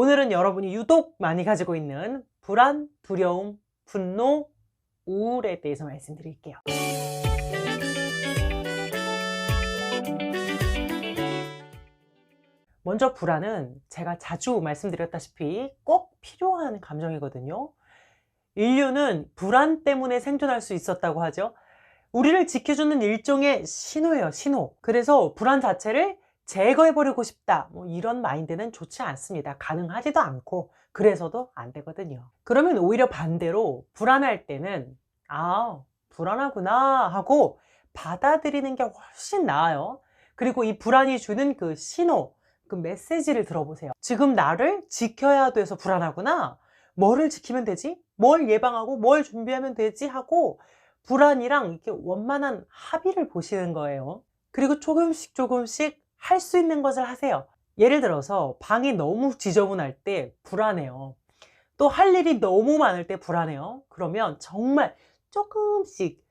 오늘은 여러분이 유독 많이 가지고 있는 불안, 두려움, 분노, 우울에 대해서 말씀드릴게요. 먼저 불안은 제가 자주 말씀드렸다시피 꼭 필요한 감정이거든요. 인류는 불안 때문에 생존할 수 있었다고 하죠. 우리를 지켜주는 일종의 신호예요, 신호. 그래서 불안 자체를 제거해버리고 싶다, 이런 마인드는 좋지 않습니다. 가능하지도 않고 그래서도 안 되거든요. 그러면 오히려 반대로 불안할 때는 불안하구나 하고 받아들이는 게 훨씬 나아요. 그리고 이 불안이 주는 그 신호, 그 메시지를 들어보세요. 지금 나를 지켜야 돼서 불안하구나. 뭐를 지키면 되지? 뭘 예방하고 뭘 준비하면 되지? 하고 불안이랑 이렇게 원만한 합의를 보시는 거예요. 그리고 조금씩 할 수 있는 것을 하세요. 예를 들어서 방이 너무 지저분할 때 불안해요. 또 할 일이 너무 많을 때 불안해요. 그러면 정말 조금씩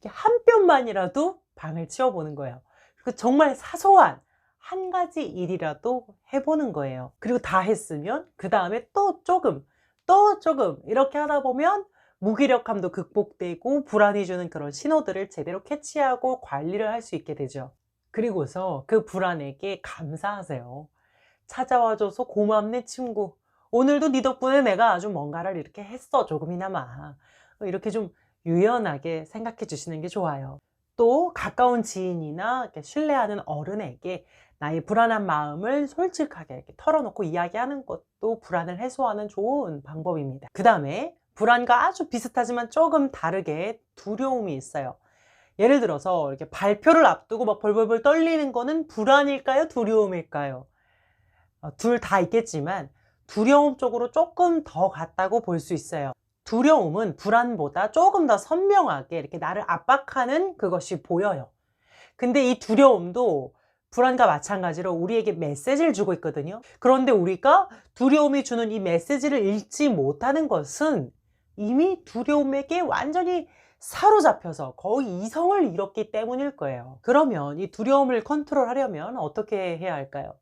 한 뼘만이라도 방을 치워보는 거예요. 그리고 정말 사소한 한 가지 일이라도 해보는 거예요. 그리고 다 했으면 그 다음에 또 조금 이렇게 하다 보면 무기력함도 극복되고 불안이 주는 그런 신호들을 제대로 캐치하고 관리를 할 수 있게 되죠. 그리고서 그 불안에게 감사하세요. 찾아와줘서 고맙네 친구. 오늘도 네 덕분에 내가 아주 뭔가를 이렇게 했어, 조금이나마. 이렇게 좀 유연하게 생각해 주시는 게 좋아요. 또 가까운 지인이나 신뢰하는 어른에게 나의 불안한 마음을 솔직하게 이렇게 털어놓고 이야기하는 것도 불안을 해소하는 좋은 방법입니다. 그 다음에 불안과 아주 비슷하지만 조금 다르게 두려움이 있어요. 예를 들어서 이렇게 발표를 앞두고 막 벌벌벌 떨리는 거는 불안일까요? 두려움일까요? 둘 다 있겠지만 두려움 쪽으로 조금 더 같다고 볼 수 있어요. 두려움은 불안보다 조금 더 선명하게 이렇게 나를 압박하는 그것이 보여요. 근데 이 두려움도 불안과 마찬가지로 우리에게 메시지를 주고 있거든요. 그런데 우리가 두려움이 주는 이 메시지를 읽지 못하는 것은 이미 두려움에게 완전히 사로잡혀서 거의 이성을 잃었기 때문일 거예요. 그러면 이 두려움을 컨트롤하려면 어떻게 해야 할까요?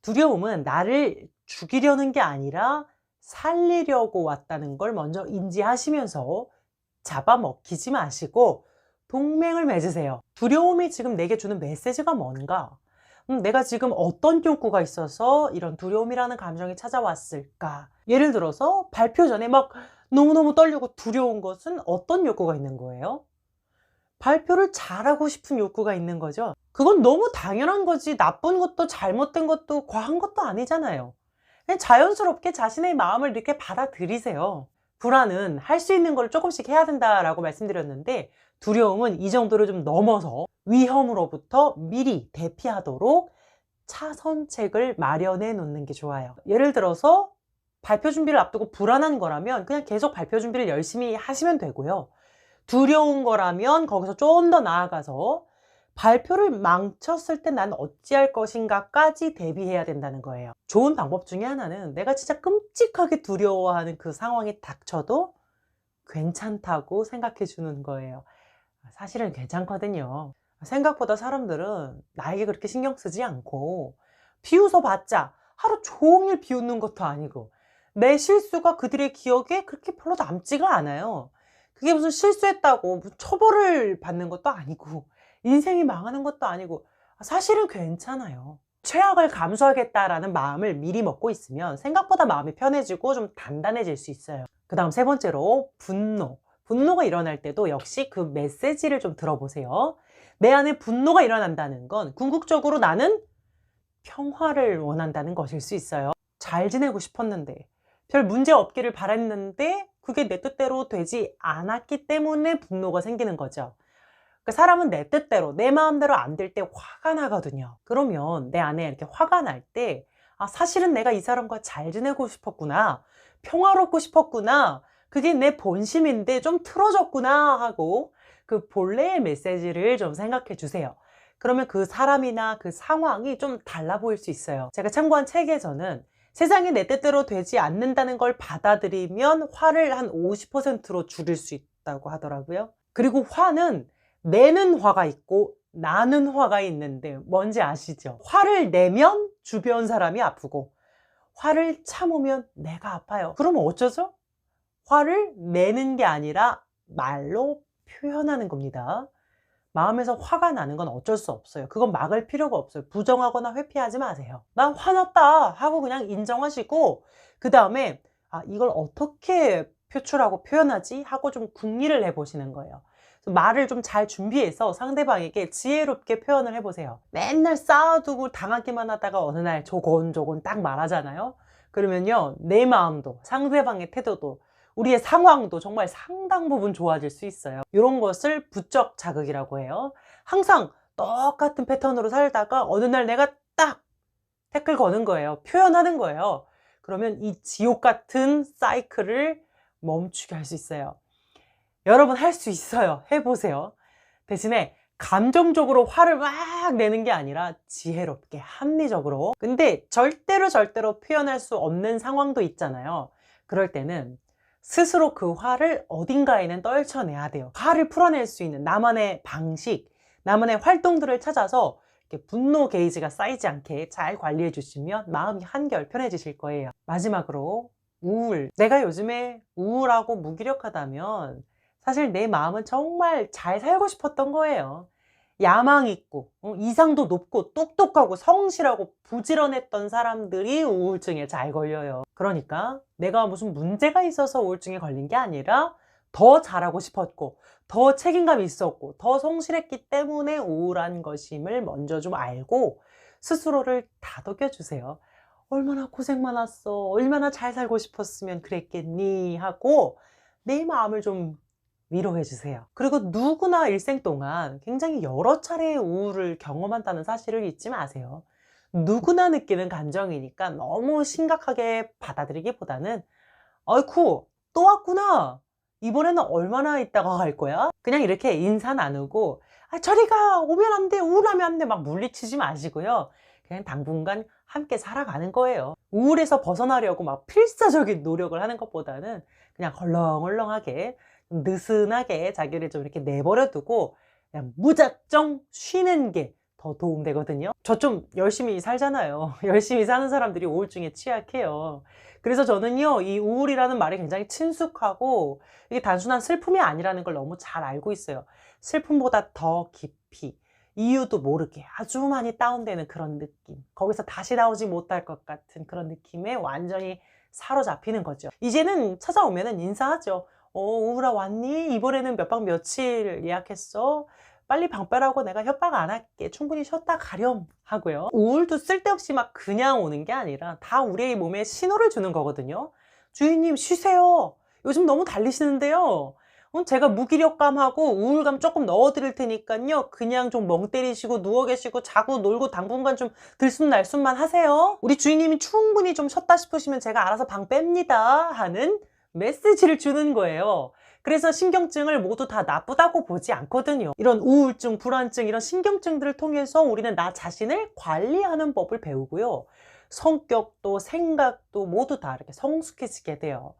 두려움은 나를 죽이려는 게 아니라 살리려고 왔다는 걸 먼저 인지하시면서 잡아먹히지 마시고 동맹을 맺으세요. 두려움이 지금 내게 주는 메시지가 뭔가? 내가 지금 어떤 욕구가 있어서 이런 두려움이라는 감정이 찾아왔을까? 예를 들어서 발표 전에 막 너무너무 떨리고 두려운 것은 어떤 욕구가 있는 거예요? 발표를 잘하고 싶은 욕구가 있는 거죠. 그건 너무 당연한 거지. 나쁜 것도 잘못된 것도 과한 것도 아니잖아요. 그냥 자연스럽게 자신의 마음을 이렇게 받아들이세요. 불안은 할 수 있는 걸 조금씩 해야 된다라고 말씀드렸는데, 두려움은 이 정도를 좀 넘어서 위험으로부터 미리 대피하도록 차선책을 마련해 놓는 게 좋아요. 예를 들어서 발표 준비를 앞두고 불안한 거라면 그냥 계속 발표 준비를 열심히 하시면 되고요. 두려운 거라면 거기서 좀 더 나아가서 발표를 망쳤을 때 난 어찌할 것인가까지 대비해야 된다는 거예요. 좋은 방법 중에 하나는 내가 진짜 끔찍하게 두려워하는 그 상황이 닥쳐도 괜찮다고 생각해 주는 거예요. 사실은 괜찮거든요. 생각보다 사람들은 나에게 그렇게 신경 쓰지 않고 비웃어 봤자 하루 종일 비웃는 것도 아니고 내 실수가 그들의 기억에 그렇게 별로 남지가 않아요. 그게 무슨 실수했다고 처벌을 받는 것도 아니고 인생이 망하는 것도 아니고 사실은 괜찮아요. 최악을 감수하겠다라는 마음을 미리 먹고 있으면 생각보다 마음이 편해지고 좀 단단해질 수 있어요. 그 다음 세 번째로 분노. 분노가 일어날 때도 역시 그 메시지를 좀 들어보세요. 내 안에 분노가 일어난다는 건 궁극적으로 나는 평화를 원한다는 것일 수 있어요. 잘 지내고 싶었는데 별 문제 없기를 바랐는데 그게 내 뜻대로 되지 않았기 때문에 분노가 생기는 거죠. 사람은 내 뜻대로 내 마음대로 안 될 때 화가 나거든요. 그러면 내 안에 이렇게 화가 날 때 사실은 내가 이 사람과 잘 지내고 싶었구나, 평화롭고 싶었구나, 그게 내 본심인데 좀 틀어졌구나 하고 그 본래의 메시지를 좀 생각해 주세요. 그러면 그 사람이나 그 상황이 좀 달라 보일 수 있어요. 제가 참고한 책에서는 세상이 내 뜻대로 되지 않는다는 걸 받아들이면 화를 한 50%로 줄일 수 있다고 하더라고요. 그리고 화는 내는 화가 있고 나는 화가 있는데 뭔지 아시죠? 화를 내면 주변 사람이 아프고 화를 참으면 내가 아파요. 그러면 어쩌죠? 화를 내는 게 아니라 말로 표현하는 겁니다. 마음에서 화가 나는 건 어쩔 수 없어요. 그건 막을 필요가 없어요. 부정하거나 회피하지 마세요. 난 화났다 하고 그냥 인정하시고, 그 다음에 이걸 어떻게 표출하고 표현하지? 하고 좀 궁리를 해보시는 거예요. 말을 좀 잘 준비해서 상대방에게 지혜롭게 표현을 해보세요. 맨날 쌓아두고 당하기만 하다가 어느 날 조곤조곤 딱 말하잖아요. 그러면요, 내 마음도 상대방의 태도도 우리의 상황도 정말 상당 부분 좋아질 수 있어요. 이런 것을 부적 자극이라고 해요. 항상 똑같은 패턴으로 살다가 어느 날 내가 딱 태클 거는 거예요. 표현하는 거예요. 그러면 이 지옥 같은 사이클을 멈추게 할 수 있어요. 여러분 할 수 있어요. 해보세요. 대신에 감정적으로 화를 막 내는 게 아니라 지혜롭게 합리적으로. 근데 절대로 표현할 수 없는 상황도 있잖아요. 그럴 때는 스스로 그 화를 어딘가에는 떨쳐내야 돼요. 화를 풀어낼 수 있는 나만의 방식, 나만의 활동들을 찾아서 이렇게 분노 게이지가 쌓이지 않게 잘 관리해 주시면 마음이 한결 편해지실 거예요. 마지막으로 우울. 내가 요즘에 우울하고 무기력하다면 사실 내 마음은 정말 잘 살고 싶었던 거예요. 야망 있고 이상도 높고 똑똑하고 성실하고 부지런했던 사람들이 우울증에 잘 걸려요. 그러니까 내가 무슨 문제가 있어서 우울증에 걸린 게 아니라 더 잘하고 싶었고 더 책임감이 있었고 더 성실했기 때문에 우울한 것임을 먼저 좀 알고 스스로를 다독여 주세요. 얼마나 고생 많았어, 얼마나 잘 살고 싶었으면 그랬겠니 하고 내 마음을 좀 위로해 주세요. 그리고 누구나 일생 동안 굉장히 여러 차례의 우울을 경험한다는 사실을 잊지 마세요. 누구나 느끼는 감정이니까 너무 심각하게 받아들이기보다는 아이쿠 또 왔구나, 이번에는 얼마나 있다가 갈 거야? 그냥 이렇게 인사 나누고 저리 가, 오면 안 돼, 우울하면 안 돼 막 물리치지 마시고요. 그냥 당분간 함께 살아가는 거예요. 우울에서 벗어나려고 막 필사적인 노력을 하는 것보다는 그냥 헐렁헐렁하게 느슨하게 자기를 좀 이렇게 내버려 두고 그냥 무작정 쉬는 게 더 도움되거든요. 저 좀 열심히 살잖아요. 열심히 사는 사람들이 우울증에 취약해요. 그래서 저는요, 이 우울이라는 말이 굉장히 친숙하고 이게 단순한 슬픔이 아니라는 걸 너무 잘 알고 있어요. 슬픔보다 더 깊이 이유도 모르게 아주 많이 다운되는 그런 느낌, 거기서 다시 나오지 못할 것 같은 그런 느낌에 완전히 사로잡히는 거죠. 이제는 찾아오면 인사하죠. 우울아 왔니? 이번에는 몇 박 며칠 예약했어? 빨리 방 빼라고 내가 협박 안 할게. 충분히 쉬었다 가렴 하고요. 우울도 쓸데없이 막 그냥 오는 게 아니라 다 우리의 몸에 신호를 주는 거거든요. 주인님 쉬세요. 요즘 너무 달리시는데요. 제가 무기력감하고 우울감 조금 넣어드릴 테니까요. 그냥 좀 멍 때리시고 누워 계시고 자고 놀고 당분간 좀 들숨날숨만 하세요. 우리 주인님이 충분히 좀 쉬었다 싶으시면 제가 알아서 방 뺍니다 하는 메시지를 주는 거예요. 그래서 신경증을 모두 다 나쁘다고 보지 않거든요. 이런 우울증, 불안증, 이런 신경증들을 통해서 우리는 나 자신을 관리하는 법을 배우고요. 성격도 생각도 모두 다 이렇게 성숙해지게 돼요.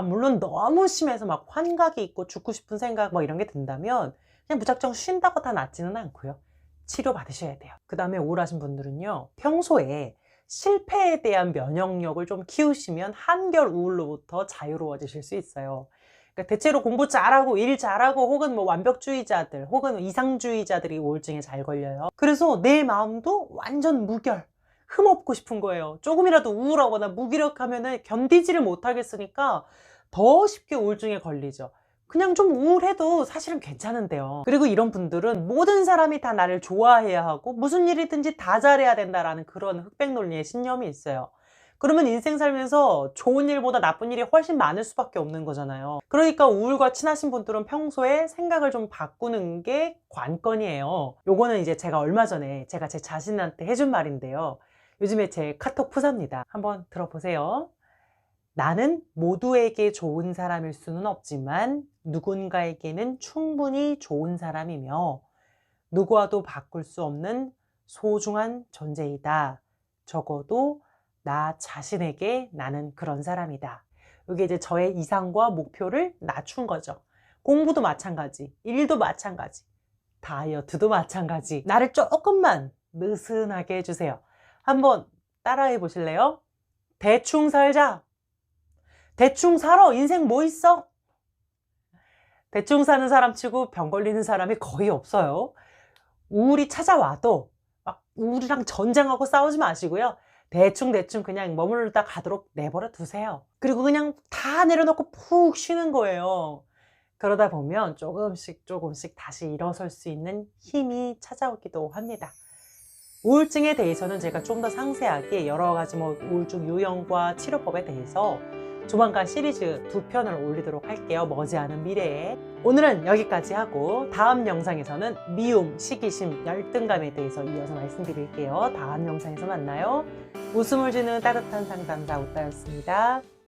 물론 너무 심해서 막 환각이 있고 죽고 싶은 생각 뭐 이런 게 든다면 그냥 무작정 쉰다고 다 낫지는 않고요. 치료 받으셔야 돼요. 그 다음에 우울하신 분들은요, 평소에 실패에 대한 면역력을 좀 키우시면 한결 우울로부터 자유로워지실 수 있어요. 그러니까 대체로 공부 잘하고 일 잘하고 혹은 뭐 완벽주의자들 혹은 이상주의자들이 우울증에 잘 걸려요. 그래서 내 마음도 완전 무결, 흠없고 싶은 거예요. 조금이라도 우울하거나 무기력하면 견디지를 못하겠으니까 더 쉽게 우울증에 걸리죠. 그냥 좀 우울해도 사실은 괜찮은데요. 그리고 이런 분들은 모든 사람이 다 나를 좋아해야 하고 무슨 일이든지 다 잘해야 된다라는 그런 흑백 논리의 신념이 있어요. 그러면 인생 살면서 좋은 일보다 나쁜 일이 훨씬 많을 수밖에 없는 거잖아요. 그러니까 우울과 친하신 분들은 평소에 생각을 좀 바꾸는 게 관건이에요. 요거는 이제 제가 얼마 전에 제가 제 자신한테 해준 말인데요. 요즘에 제 카톡 푸사입니다. 한번 들어보세요. 나는 모두에게 좋은 사람일 수는 없지만 누군가에게는 충분히 좋은 사람이며 누구와도 바꿀 수 없는 소중한 존재이다. 적어도 나 자신에게 나는 그런 사람이다. 이게 이제 저의 이상과 목표를 낮춘 거죠. 공부도 마찬가지, 일도 마찬가지, 다이어트도 마찬가지. 나를 조금만 느슨하게 해주세요. 한번 따라해 보실래요? 대충 살자. 대충 살아. 인생 뭐 있어? 대충 사는 사람 치고 병 걸리는 사람이 거의 없어요. 우울이 찾아와도 막 우울이랑 전쟁하고 싸우지 마시고요. 대충 그냥 머물다 가도록 내버려 두세요. 그리고 그냥 다 내려놓고 푹 쉬는 거예요. 그러다 보면 조금씩 다시 일어설 수 있는 힘이 찾아오기도 합니다. 우울증에 대해서는 제가 좀 더 상세하게 여러 가지 우울증 유형과 치료법에 대해서 조만간 시리즈 2편을 올리도록 할게요. 머지않은 미래에. 오늘은 여기까지 하고 다음 영상에서는 미움, 시기심, 열등감에 대해서 이어서 말씀드릴게요. 다음 영상에서 만나요. 웃음을 주는 따뜻한 상담사 웃다였습니다.